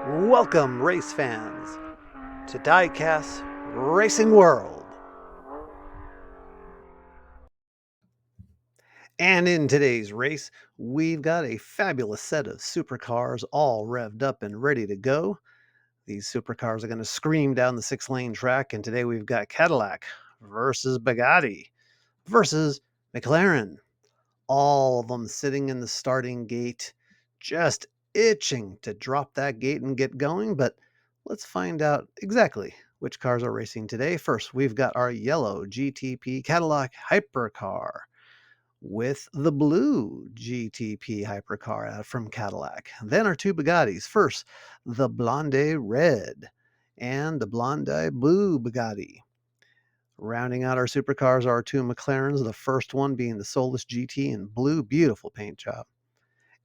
Welcome, race fans, to Diecast Racing World. And in today's race, we've got a fabulous set of supercars all revved up and ready to go. These supercars are going to scream down the 6-lane track, and today we've got Cadillac versus Bugatti versus McLaren. All of them sitting in the starting gate, just itching to drop that gate and get going. But let's find out exactly which cars are racing today. First, we've got our yellow GTP Cadillac Hypercar with the blue GTP Hypercar from Cadillac. Then our two Bugattis. First, the Blonde Red and the Blonde Blue Bugatti. Rounding out our supercars are our two McLarens, the first one being the Solus GT in blue, beautiful paint job.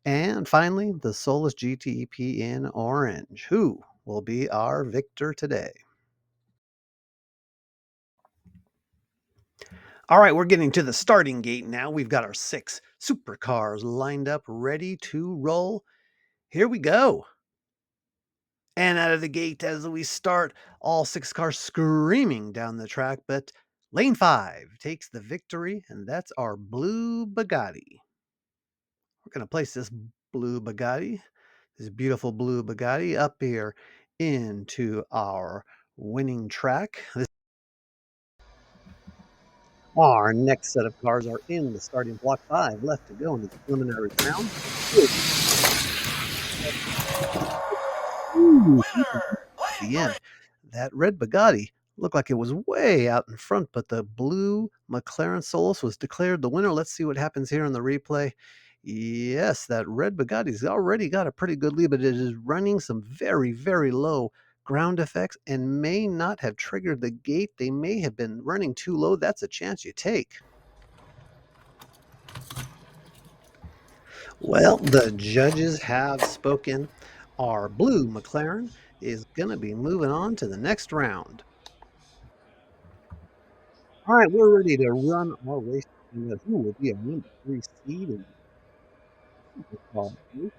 And finally, the Solus GTP in orange. Who will be our victor today? All right, we're getting to the starting gate now. We've got our 6 supercars lined up, ready to roll. Here we go. And out of the gate as we start, all 6 cars screaming down the track, but lane 5 takes the victory, and that's our blue Bugatti. We're going to place this blue Bugatti, this beautiful blue Bugatti, up here into our winning track. Our next set of cars are in the starting block. 5 left to go in the preliminary round. Ooh, at the end, that red Bugatti looked like it was way out in front, but the blue McLaren Solus was declared the winner. Let's see what happens here in the replay. Yes, that red Bugatti's already got a pretty good lead, but it is running some very, very low ground effects and may not have triggered the gate. They may have been running too low. That's a chance you take. Well, the judges have spoken. Our blue McLaren is going to be moving on to the next round. All right, we're ready to run our race. Who will be our number 3 seed in the car race?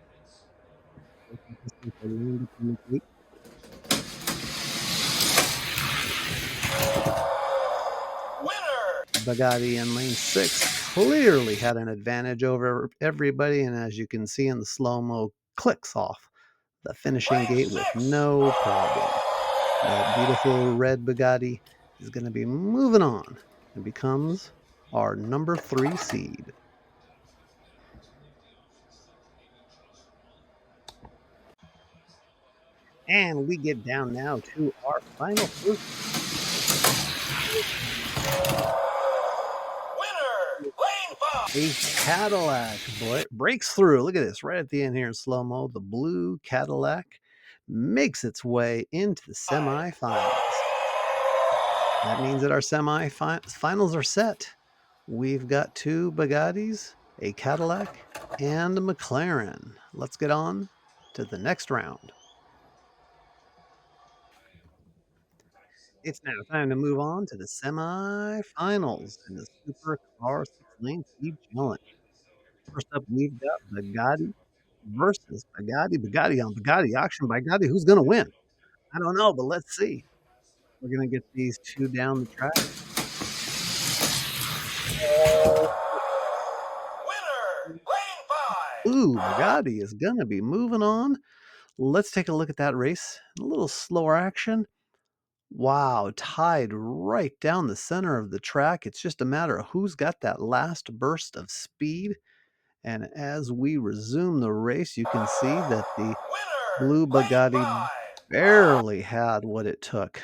Bugatti in lane 6 clearly had an advantage over everybody, and as you can see in the slow-mo, clicks off the finishing gate with no problem. That beautiful red Bugatti is going to be moving on and becomes our number 3 seed. And we get down now to our final first. A Cadillac breaks through. Look at this right at the end here in slow mo. The blue Cadillac makes its way into the semifinals. That means that our semifinals are set. We've got 2 Bugattis, a Cadillac, and a McLaren. Let's get on to the next round. It's now time to move on to the semifinals in the Supercar 6-lane speed challenge. First up, we've got Bugatti versus Bugatti. Bugatti on Bugatti auction. Bugatti, who's going to win? I don't know, but let's see. We're going to get these 2 down the track. Ooh, Bugatti is going to be moving on. Let's take a look at that race. A little slower action. Wow, tied right down the center of the track. It's just a matter of who's got that last burst of speed. And as we resume the race, you can see that the blue Bugatti barely had what it took.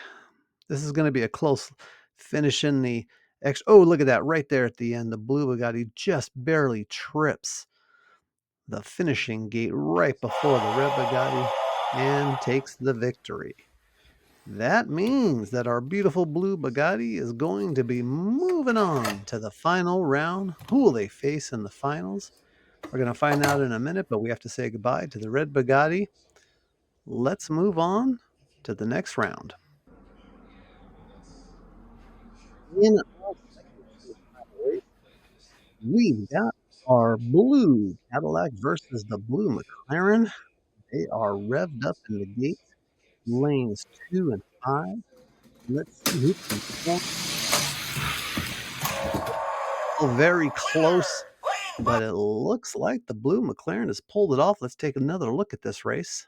This is going to be a close finish in the oh, look at that right there at the end. The blue Bugatti just barely trips the finishing gate right before the red Bugatti and takes the victory. That means that our beautiful blue Bugatti is going to be moving on to the final round. Who will they face in the finals? We're going to find out in a minute, but we have to say goodbye to the red Bugatti. Let's move on to the next round. In our second race, we've got our blue Cadillac versus the blue McLaren. They are revved up in the gates, lanes 2 and 5. Let's see who can perform. Oh, very close, but it looks like the blue McLaren has pulled it off. Let's take another look at this race.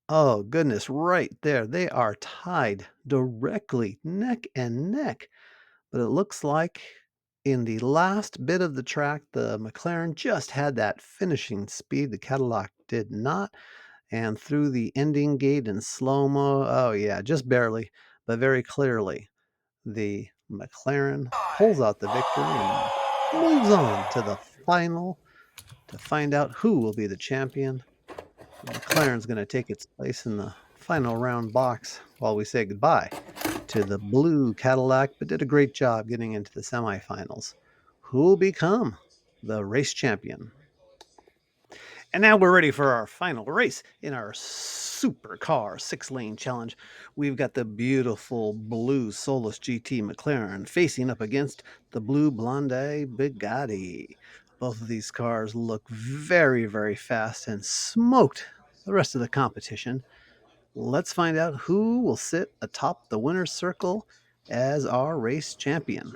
Oh, goodness, right there. They are tied directly neck and neck. But it looks like in the last bit of the track, the McLaren just had that finishing speed. The Cadillac did not. And through the ending gate in slow-mo, oh yeah, just barely, but very clearly, the McLaren pulls out the victory and moves on to the final to find out who will be the champion. The McLaren's going to take its place in the final round box while we say goodbye to the blue Cadillac, but did a great job getting into the semifinals. Who will become the race champion? And now we're ready for our final race in our supercar 6-lane challenge. We've got the beautiful blue Solus GT McLaren facing up against the blue Blonde Bugatti. Both of these cars look very, very fast and smoked the rest of the competition. Let's find out who will sit atop the winner's circle as our race champion.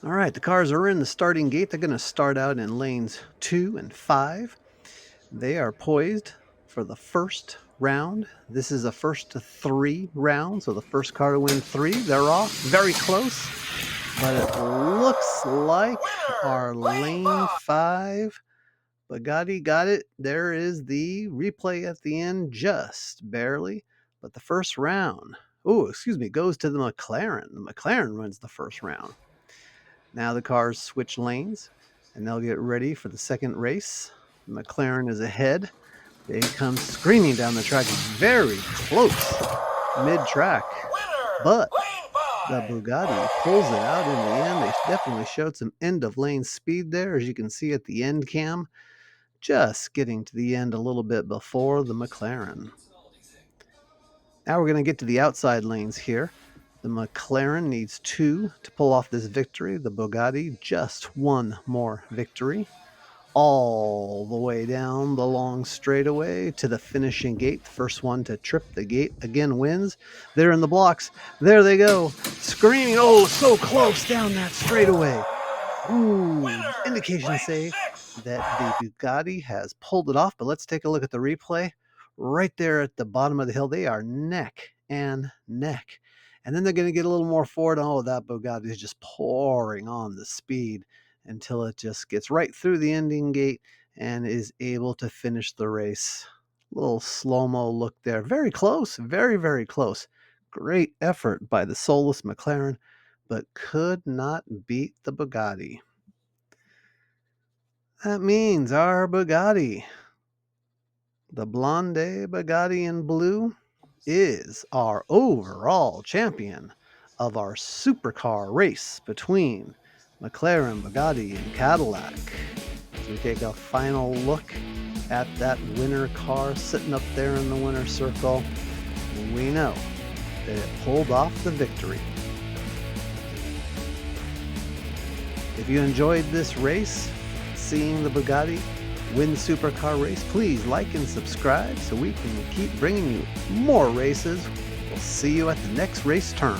All right, the cars are in the starting gate. They're going to start out in lanes 2 and 5. They are poised for the first round. This is a first to 3 round, so the first car to win 3, they're off. Very close, but it looks like our lane 5 Bugatti got it. There is the replay at the end, just barely. But the first round, goes to the McLaren. The McLaren wins the first round. Now the cars switch lanes, and they'll get ready for the second race. The McLaren is ahead. They come screaming down the track, very close mid-track. But the Bugatti pulls it out in the end. They definitely showed some end-of-lane speed there, as you can see at the end cam. Just getting to the end a little bit before the McLaren. Now we're going to get to the outside lanes here. The McLaren needs 2 to pull off this victory. The Bugatti just 1 more victory. All the way down the long straightaway to the finishing gate. The first one to trip the gate again wins. They're in the blocks. There they go. Screaming. Oh, so close down that straightaway. Ooh, indications say that the Bugatti has pulled it off, but let's take a look at the replay. Right there at the bottom of the hill, they are neck and neck. And then they're going to get a little more forward. Oh, that Bugatti is just pouring on the speed until it just gets right through the ending gate and is able to finish the race. Little slow-mo look there. Very close, very, very close. Great effort by the Solus McLaren, but could not beat the Bugatti. That means our Bugatti, the Blonde Bugatti in blue, is our overall champion of our supercar race between McLaren, Bugatti, and Cadillac. As we take a final look at that winner car sitting up there in the winner's circle, we know that it pulled off the victory. If you enjoyed this race, seeing the Bugatti win the supercar race, please like and subscribe so we can keep bringing you more races. We'll see you at the next race turn.